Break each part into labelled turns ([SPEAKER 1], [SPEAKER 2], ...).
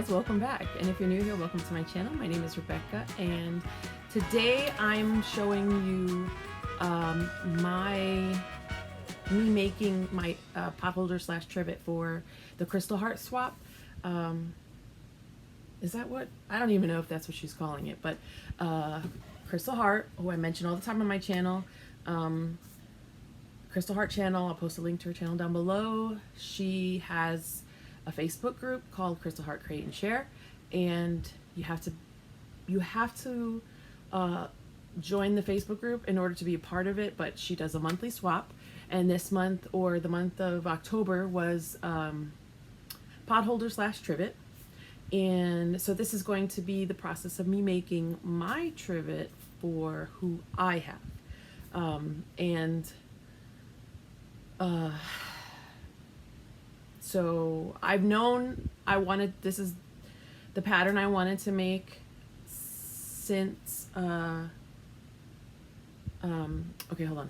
[SPEAKER 1] guys, welcome back. And if you're new here, welcome to my channel. My name is Rebecca, and today I'm showing you me making my potholder slash trivet for the Crystal Heart swap. Is that what? I don't even know if that's what she's calling it, but Crystal Heart, who I mention all the time on my channel, Crystal Heart channel, I'll post a link to her channel down below. She has a Facebook group called Crystal Heart Create and Share, and you have to join the Facebook group in order to be a part of it. But she does a monthly swap, and this month, or the month of October, was potholder slash trivet. And so this is going to be the process of me making my trivet for who I have. So I've known this is the pattern I wanted to make since, okay, hold on.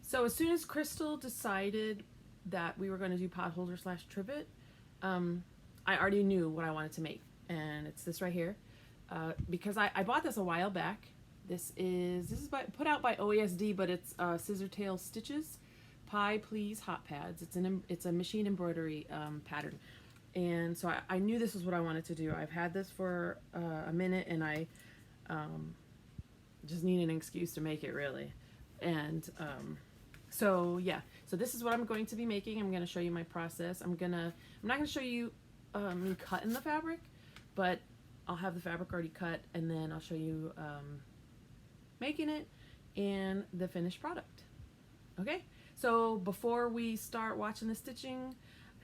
[SPEAKER 1] So as soon as Crystal decided that we were going to do potholder slash trivet, I already knew what I wanted to make, and it's this right here, because I bought this a while back. This is put out by OESD, but it's Scissortail Stitches Pie Please Hot Pads. It's a machine embroidery pattern, and so I knew this was what I wanted to do. I've had this for a minute, and I just need an excuse to make it, really. And so yeah, so this is what I'm going to be making. I'm going to show you my process. I'm not going to show you me cutting the fabric, but I'll have the fabric already cut, and then I'll show you making it and the finished product. Okay, so before we start watching the stitching,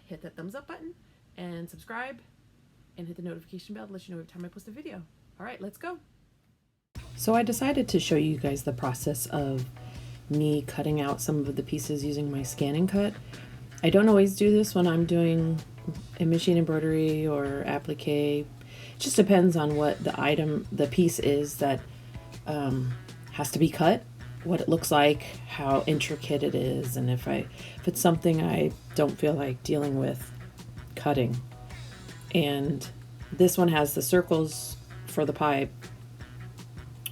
[SPEAKER 1] hit that thumbs up button and subscribe and hit the notification bell to let you know every time I post a video. All right, let's go. So I decided to show you guys the process of me cutting out some of the pieces using my scan and cut. I don't always do this when I'm doing a machine embroidery or applique. It just depends on what the piece is that has to be cut, what it looks like, how intricate it is, and if it's something I don't feel like dealing with cutting. And this one has the circles for the pipe,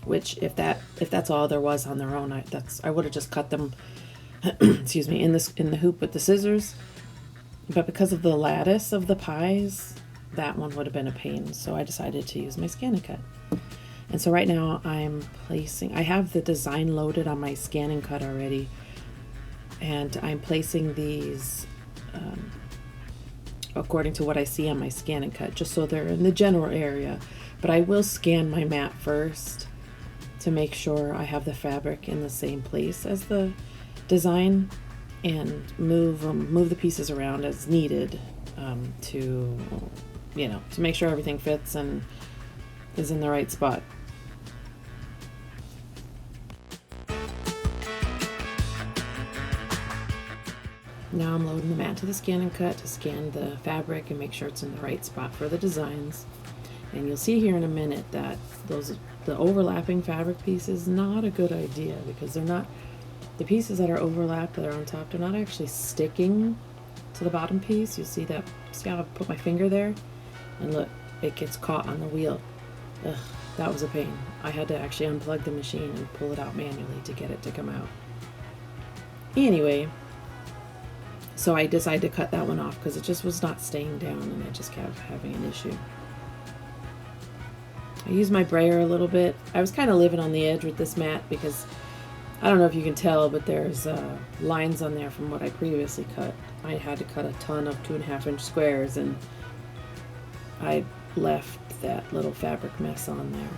[SPEAKER 1] which if that's all there was on their own, I would have just cut them excuse me, in the hoop with the scissors. But because of the lattice of the pies, that one would have been a pain, so I decided to use my scan and cut. And so right now I have the design loaded on my scan and cut already, and I'm placing these according to what I see on my scan and cut, just so they're in the general area. But I will scan my mat first to make sure I have the fabric in the same place as the design, and move the pieces around as needed, to make sure everything fits and is in the right spot. Now I'm loading the mat to the scan and cut to scan the fabric and make sure it's in the right spot for the designs. And you'll see here in a minute that the overlapping fabric piece is not a good idea, because the pieces that are overlapped, that are on top, they're not actually sticking to the bottom piece. You see how I put my finger there, and look, it gets caught on the wheel. Ugh, that was a pain. I had to actually unplug the machine and pull it out manually to get it to come out. Anyway, so I decided to cut that one off because it just was not staying down, and I just kept having an issue. I used my brayer a little bit. I was kind of living on the edge with this mat because I don't know if you can tell, but there's lines on there from what I previously cut. I had to cut a ton of 2.5-inch squares, and I left that little fabric mess on there.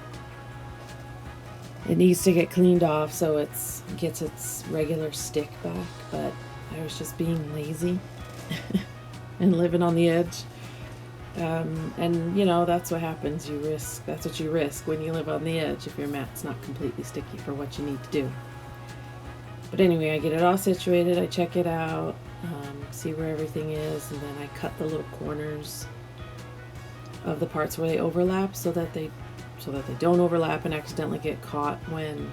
[SPEAKER 1] It needs to get cleaned off so it gets its regular stick back, but I was just being lazy and living on the edge. And that's what happens. That's what you risk when you live on the edge, if your mat's not completely sticky for what you need to do. But anyway, I get it all situated, I check it out, see where everything is, and then I cut the little corners of the parts where they overlap so that they don't overlap and accidentally get caught when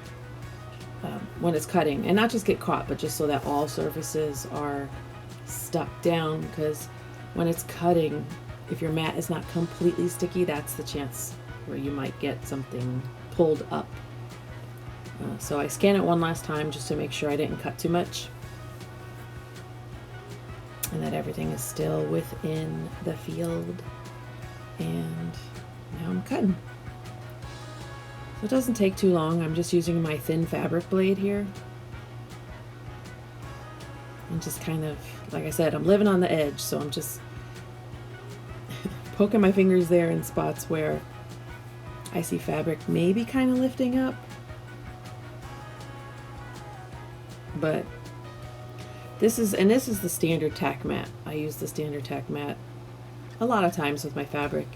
[SPEAKER 1] it's cutting. And not just get caught, but just so that all surfaces are stuck down, because when it's cutting, if your mat is not completely sticky, that's the chance where you might get something pulled up. So I scan it one last time just to make sure I didn't cut too much and that everything is still within the field. And now I'm cutting. So it doesn't take too long. I'm just using my thin fabric blade here. And just kind of, like I said, I'm living on the edge, so I'm just poking my fingers there in spots where I see fabric maybe kind of lifting up. But this is the standard tack mat. I use the standard tack mat a lot of times with my fabric.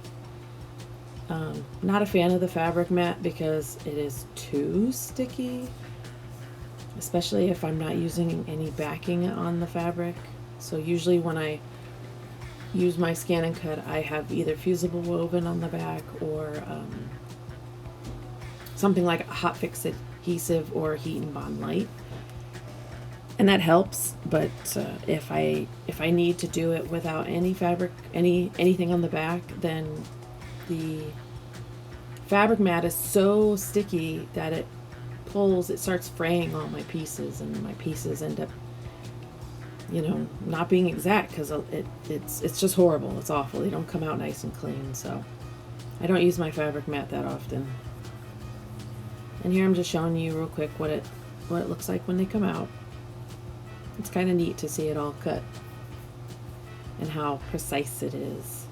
[SPEAKER 1] Not a fan of the fabric mat because it is too sticky, especially if I'm not using any backing on the fabric. So usually when I use my scan and cut, I have either fusible woven on the back or something like a hot fix adhesive or heat and bond light, and that helps. But if I need to do it without any fabric, anything on the back, then the fabric mat is so sticky that it starts fraying all my pieces, and my pieces end up, you know, not being exact because it's just horrible. It's awful. They don't come out nice and clean. So I don't use my fabric mat that often. And here I'm just showing you real quick what it looks like when they come out. It's kind of neat to see it all cut and how precise it is.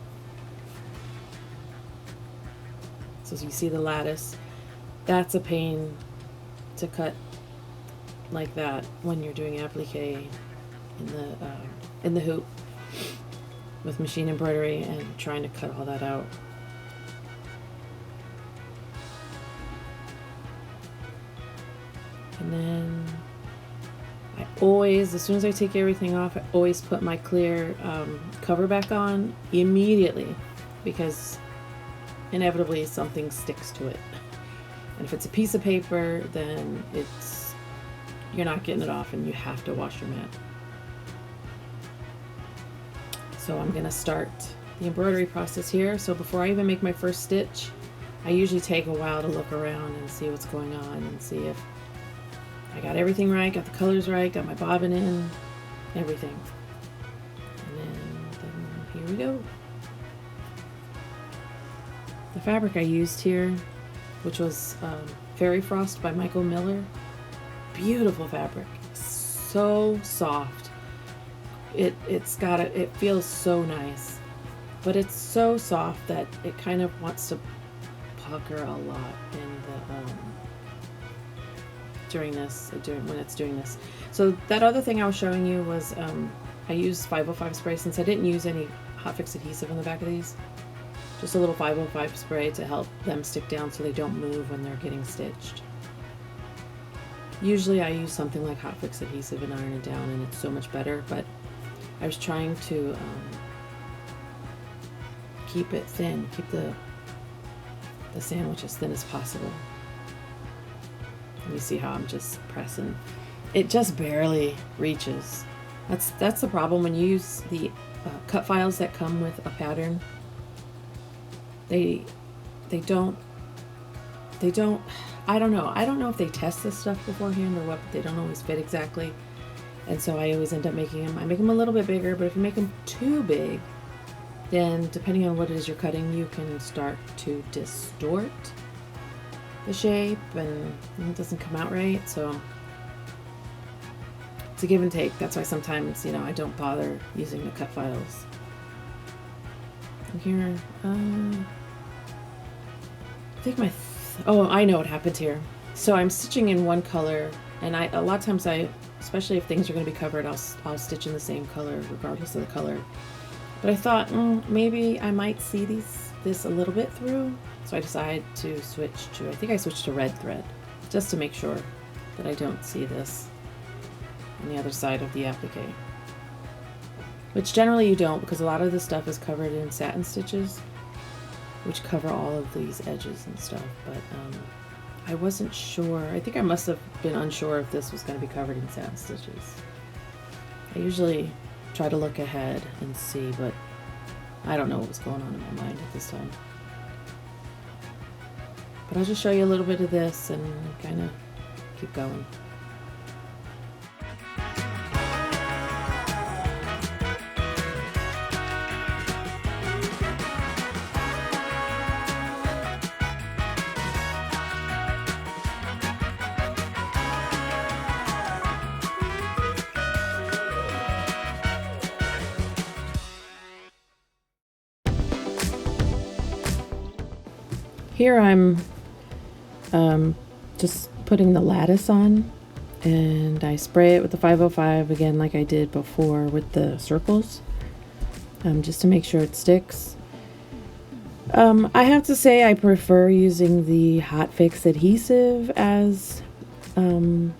[SPEAKER 1] So you see the lattice. That's a pain to cut like that when you're doing applique in the hoop with machine embroidery and trying to cut all that out. And then I always, as soon as I take everything off, I always put my clear cover back on immediately, because inevitably something sticks to it. And if it's a piece of paper, then you're not getting it off and you have to wash your mat. So I'm gonna start the embroidery process here. So before I even make my first stitch, I usually take a while to look around and see what's going on and see if I got everything right, got the colors right, got my bobbin in, everything. And then here we go. The fabric I used here, which was Fairy Frost by Michael Miller. Beautiful fabric, so soft. It feels so nice, but it's so soft that it kind of wants to pucker a lot in the when it's doing this. So that other thing I was showing you was I used 505 spray, since I didn't use any hot fix adhesive on the back of these. Just a little 505 spray to help them stick down so they don't move when they're getting stitched. Usually I use something like hot fix adhesive and iron it down, and it's so much better, but I was trying to keep it thin, keep the sandwich as thin as possible. And you see how I'm just pressing. It just barely reaches. That's the problem when you use the cut files that come with a pattern. They don't, I don't know if they test this stuff beforehand or what, but they don't always fit exactly. And so I always end up I make them a little bit bigger, but if you make them too big, then depending on what it is you're cutting, you can start to distort the shape and it doesn't come out right. So it's a give and take. That's why sometimes, you know, I don't bother using the cut files. And here, I think I know what happened here. So I'm stitching in one color, and a lot of times especially if things are going to be covered, I'll stitch in the same color regardless of the color. But I thought maybe I might see this a little bit through, so I decided to I think I switched to red thread just to make sure that I don't see this on the other side of the applique, which generally you don't, because a lot of this stuff is covered in satin stitches, which cover all of these edges and stuff. But I wasn't sure. I think I must have been unsure if this was going to be covered in satin stitches. I usually try to look ahead and see, but I don't know what was going on in my mind at this time. But I'll just show you a little bit of this and kind of keep going. Here I'm just putting the lattice on, and I spray it with the 505 again like I did before with the circles, just to make sure it sticks. I have to say I prefer using the Hot Fix adhesive as an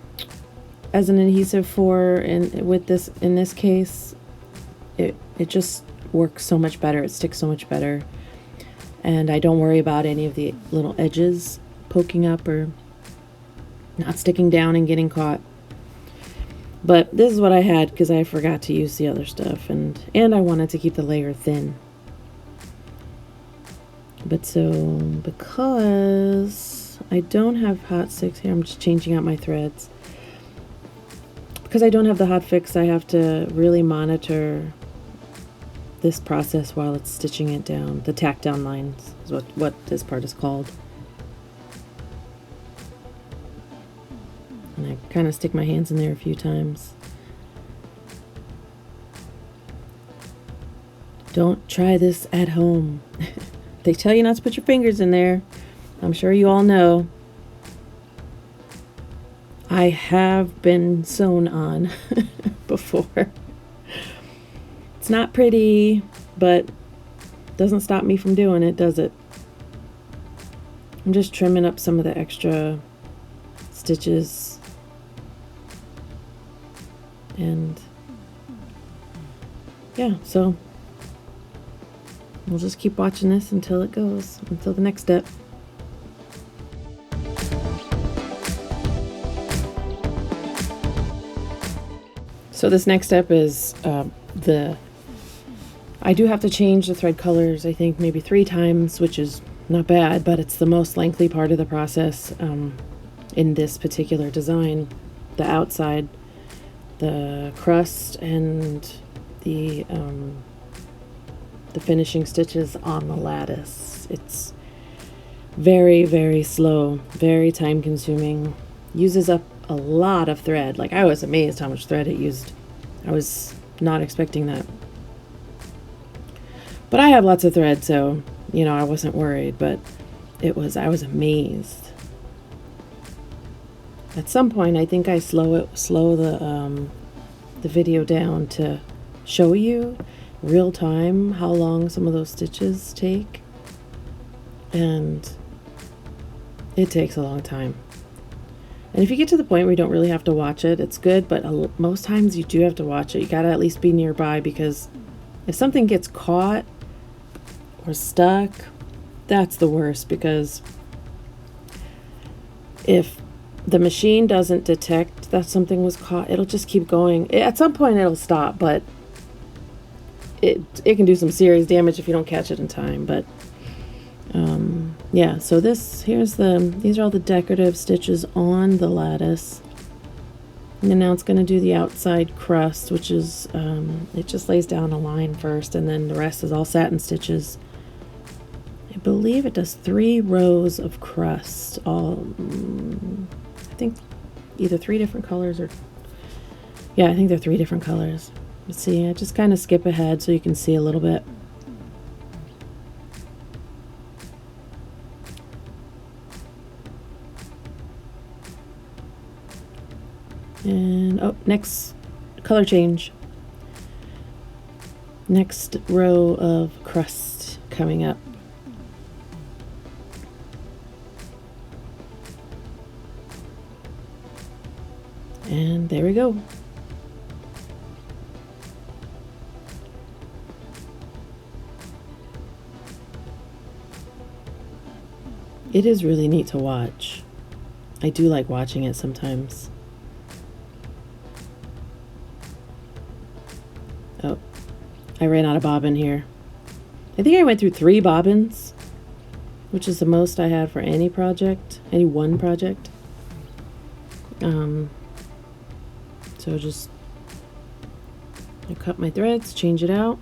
[SPEAKER 1] adhesive in this case. It just works so much better. It sticks so much better. And I don't worry about any of the little edges poking up or not sticking down and getting caught. But this is what I had because I forgot to use the other stuff, and I wanted to keep the layer thin. But so because I don't have hot sticks here, I'm just changing out my threads. Because I don't have the Hot Fix, I have to really monitor this process while it's stitching it down. The tack down lines is what this part is called. And I kind of stick my hands in there a few times. Don't try this at home. They tell you not to put your fingers in there. I'm sure you all know. I have been sewn on before. It's not pretty, but doesn't stop me from doing it, does it? I'm just trimming up some of the extra stitches, and yeah, so we'll just keep watching this until it goes, until the next step. So this next step is I do have to change the thread colors, I think maybe 3 times, which is not bad, but it's the most lengthy part of the process in this particular design. The outside, the crust, and the finishing stitches on the lattice. It's very, very slow, very time consuming, uses up a lot of thread. Like, I was amazed how much thread it used. I was not expecting that. But I have lots of thread, so, you know, I wasn't worried, but I was amazed. At some point, I think I slow the video down to show you real time how long some of those stitches take. And it takes a long time. And if you get to the point where you don't really have to watch it, it's good, but most times you do have to watch it. You gotta at least be nearby, because if something gets caught or stuck, that's the worst, because if the machine doesn't detect that something was caught, it'll just keep going. At some point it'll stop, but it can do some serious damage if you don't catch it in time. But yeah, so these are all the decorative stitches on the lattice. And then now it's going to do the outside crust, which is it just lays down a line first, and then the rest is all satin stitches. I believe it does 3 rows of crust, all I think either 3 different colors, or yeah, I think they're 3 different colors. Let's see, I just kind of skip ahead so you can see a little bit. And oh, next color change. Next row of crust coming up. And there we go. It is really neat to watch. I do like watching it sometimes. Oh, I ran out of bobbin here. I think I went through 3 bobbins, which is the most I had for any project, any one project. So just I cut my threads, change it out,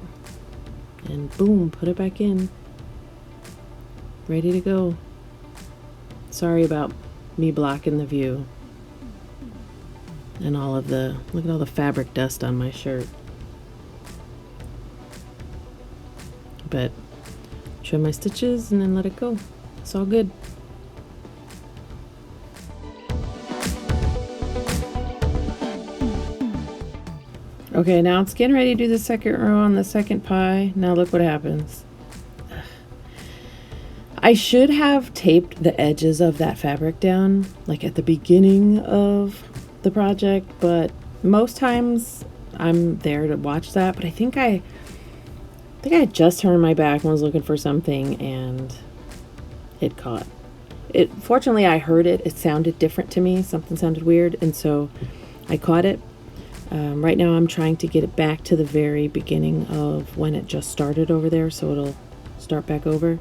[SPEAKER 1] and boom, put it back in. Ready to go. Sorry about me blocking the view. And all of the, look at all the fabric dust on my shirt. But trim my stitches and then let it go. It's all good. Okay, now it's getting ready to do the second row on the second pie. Now look what happens. I should have taped the edges of that fabric down like at the beginning of the project, but most times I'm there to watch that. But I think I had just turned my back and was looking for something and it caught. Fortunately, I heard it. It sounded different to me. Something sounded weird, and so I caught it. Right now I'm trying to get it back to the very beginning of when it just started over there, so it'll start back over.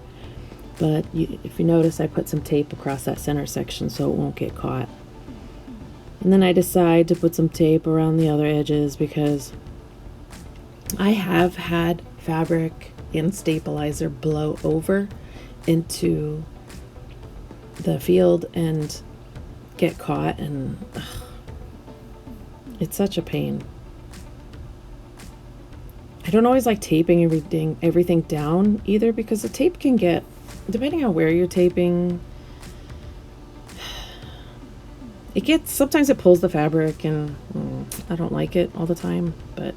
[SPEAKER 1] But if you notice, I put some tape across that center section so it won't get caught. And then I decide to put some tape around the other edges because I have had fabric and stabilizer blow over into the field and get caught, and it's such a pain. I don't always like taping everything down either, because the tape can get, depending on where you're taping, sometimes it pulls the fabric, and I don't like it all the time, but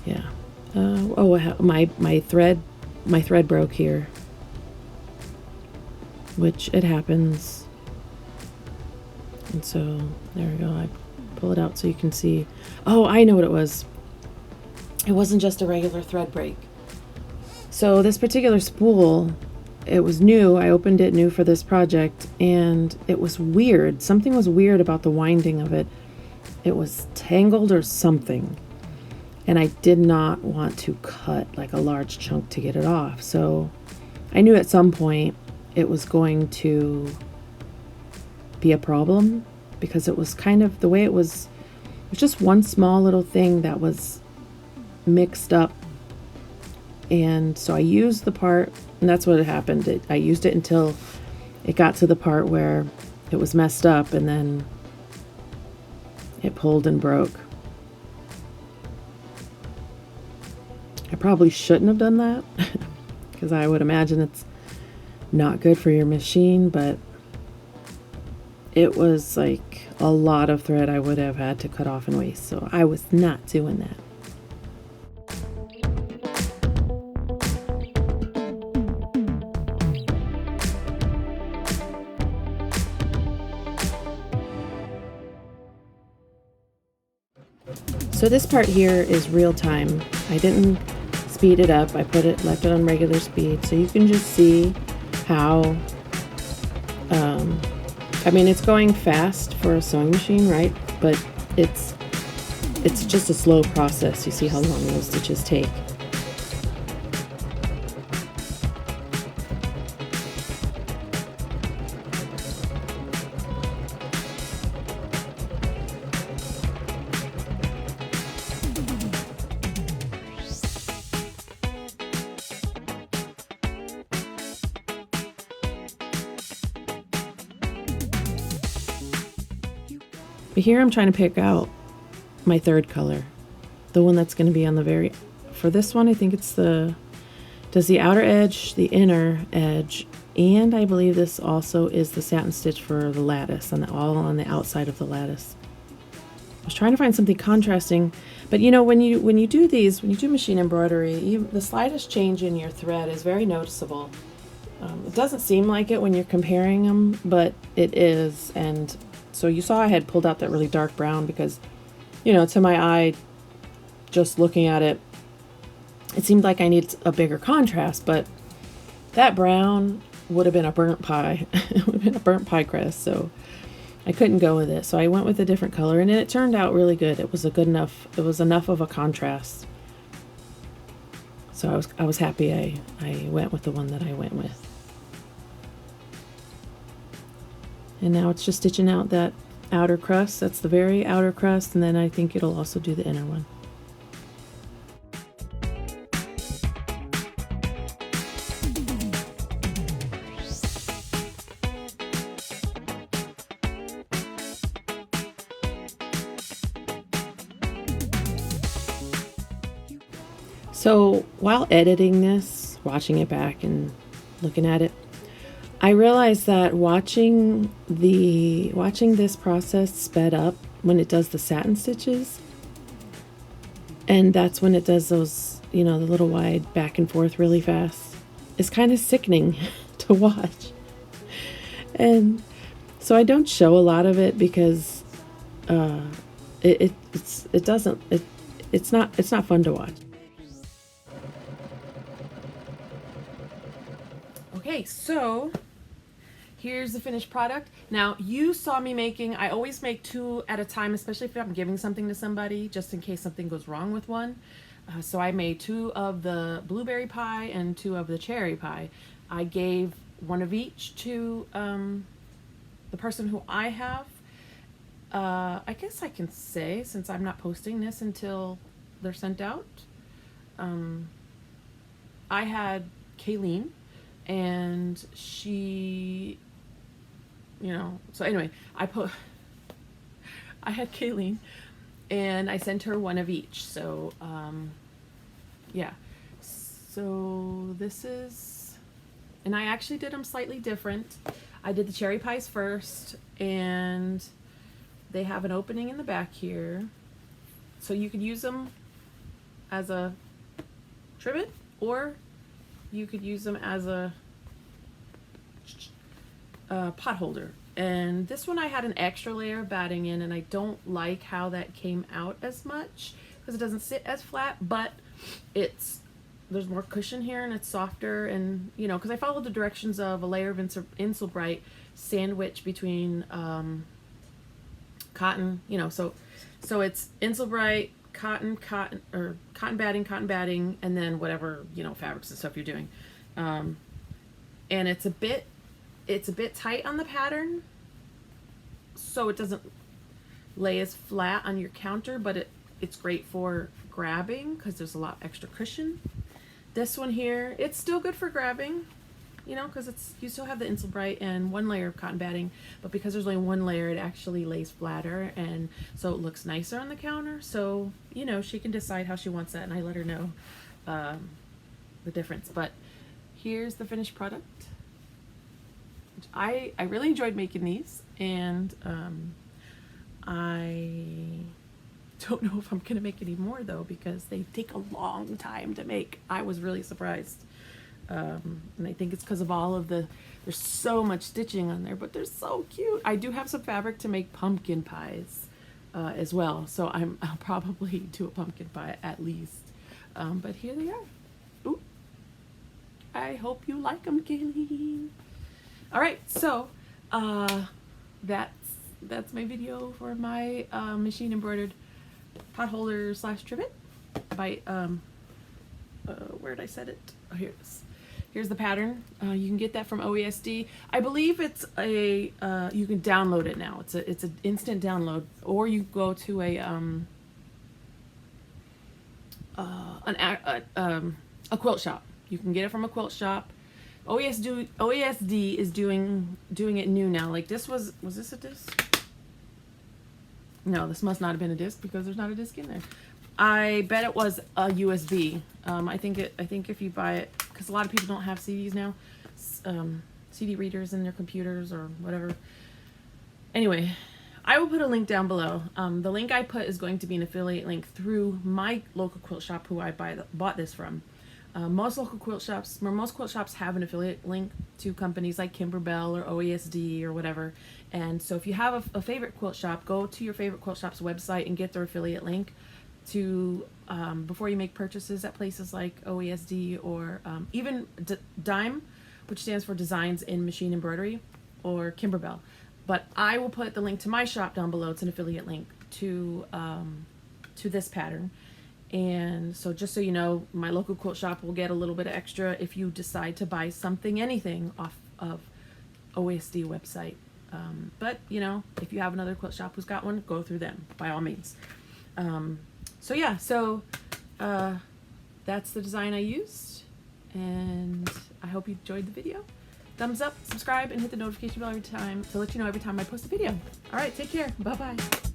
[SPEAKER 1] yeah. My thread broke here, which it happens. And so there we go. I pull it out so you can see. Oh, I know what it was. It wasn't just a regular thread break. So this particular spool, it was new. I opened it new for this project, and it was weird. Something was weird about the winding of it. It was tangled or something. And I did not want to cut like a large chunk to get it off. So I knew at some point it was going to be a problem, because it was kind of the way it was just one small little thing that was mixed up. And so I used the part, and that's what happened. I used it until it got to the part where it was messed up, and then it pulled and broke. I probably shouldn't have done that because I would imagine it's not good for your machine, but it was like a lot of thread I would have had to cut off and waste, so I was not doing that. So this part here is real time. I didn't speed it up. I left it on regular speed, so you can just see how I mean, it's going fast for a sewing machine, right? But it's just a slow process. You see how long those stitches take. But here I'm trying to pick out my third color, the one that's going to be on the for this one I think it's does the outer edge, the inner edge, and I believe this also is the satin stitch for the lattice, and all on the outside of the lattice. I was trying to find something contrasting, but you know, when you do machine embroidery, the slightest change in your thread is very noticeable. It doesn't seem like it when you're comparing them, but it is. And so you saw I had pulled out that really dark brown because, you know, to my eye, just looking at it, it seemed like I needed a bigger contrast, but that brown would have been a burnt pie. It would have been a burnt pie crust. So I couldn't go with it, so I went with a different color, and it turned out really good. It was a good enough. It was enough of a contrast. So I was happy I went with the one that I went with. And now it's just stitching out that outer crust. That's the very outer crust, and then I think it'll also do the inner one. So while editing this, watching it back and looking at it, I realized that watching this process sped up when it does the satin stitches, and that's when it does those, you know, the little wide back and forth really fast. It's kind of sickening to watch. And so I don't show a lot of it because it's not fun to watch. Okay, so here's the finished product. Now, you saw me making, I always make 2 at a time, especially if I'm giving something to somebody, just in case something goes wrong with one. So I made 2 of the blueberry pie and 2 of the cherry pie. I gave 1 of each to the person who I have. I guess I can say, since I'm not posting this until they're sent out, I had Kayleen. And she, you know, so anyway, I had Kayleen, and I sent her 1 of each. So, yeah. So this is, and I actually did them slightly different. I did the cherry pies first, and they have an opening in the back here. So you could use them as a trivet, or you could use them as a pot holder. And this one I had an extra layer of batting in, and I don't like how that came out as much because it doesn't sit as flat, but there's more cushion here and it's softer, and you know, because I followed the directions of a layer of Insulbright sandwich between cotton, you know, so it's Insulbright, cotton batting, and then whatever, you know, fabrics and stuff you're doing. And it's a bit tight on the pattern, so it doesn't lay as flat on your counter, but it's great for grabbing because there's a lot extra cushion. This one here, it's still good for grabbing, you know, because you still have the Insulbright and 1 layer of cotton batting, but because there's only 1 layer, it actually lays flatter, and so it looks nicer on the counter. So, you know, she can decide how she wants that, and I let her know the difference. But here's the finished product. I really enjoyed making these, and I don't know if I'm gonna make any more though, because they take a long time to make. I was really surprised, and I think it's because of all of there's so much stitching on there, but they're so cute. I do have some fabric to make pumpkin pies as well, so I'll probably do a pumpkin pie at least. But here they are. Ooh. I hope you like them, Kayleen. All right, so that's my video for my machine embroidered pot holder / trivet by where did I set it? Oh, here it is. Here's the pattern. You can get that from OESD. I believe it's a you can download it now. It's an instant download, or you go to a quilt shop. You can get it from a quilt shop. OESD is doing it new now. Like this was this a disc? No, this must not have been a disc because there's not a disc in there. I bet it was a USB. I think if you buy it, because a lot of people don't have CDs now, CD readers in their computers or whatever. Anyway, I will put a link down below. The link I put is going to be an affiliate link through my local quilt shop who I bought this from. Most quilt shops have an affiliate link to companies like Kimberbell or OESD or whatever. And so if you have a favorite quilt shop, go to your favorite quilt shop's website and get their affiliate link to before you make purchases at places like OESD or even DIME, which stands for Designs in Machine Embroidery, or Kimberbell. But I will put the link to my shop down below. It's an affiliate link to this pattern. And so just so you know, my local quilt shop will get a little bit of extra if you decide to buy something, anything off of OESD website. But you know, if you have another quilt shop who's got one, go through them by all means. So yeah, so that's the design I used, and I hope you enjoyed the video. Thumbs up, subscribe, and hit the notification bell every time to let you know every time I post a video. All right, take care. Bye-bye.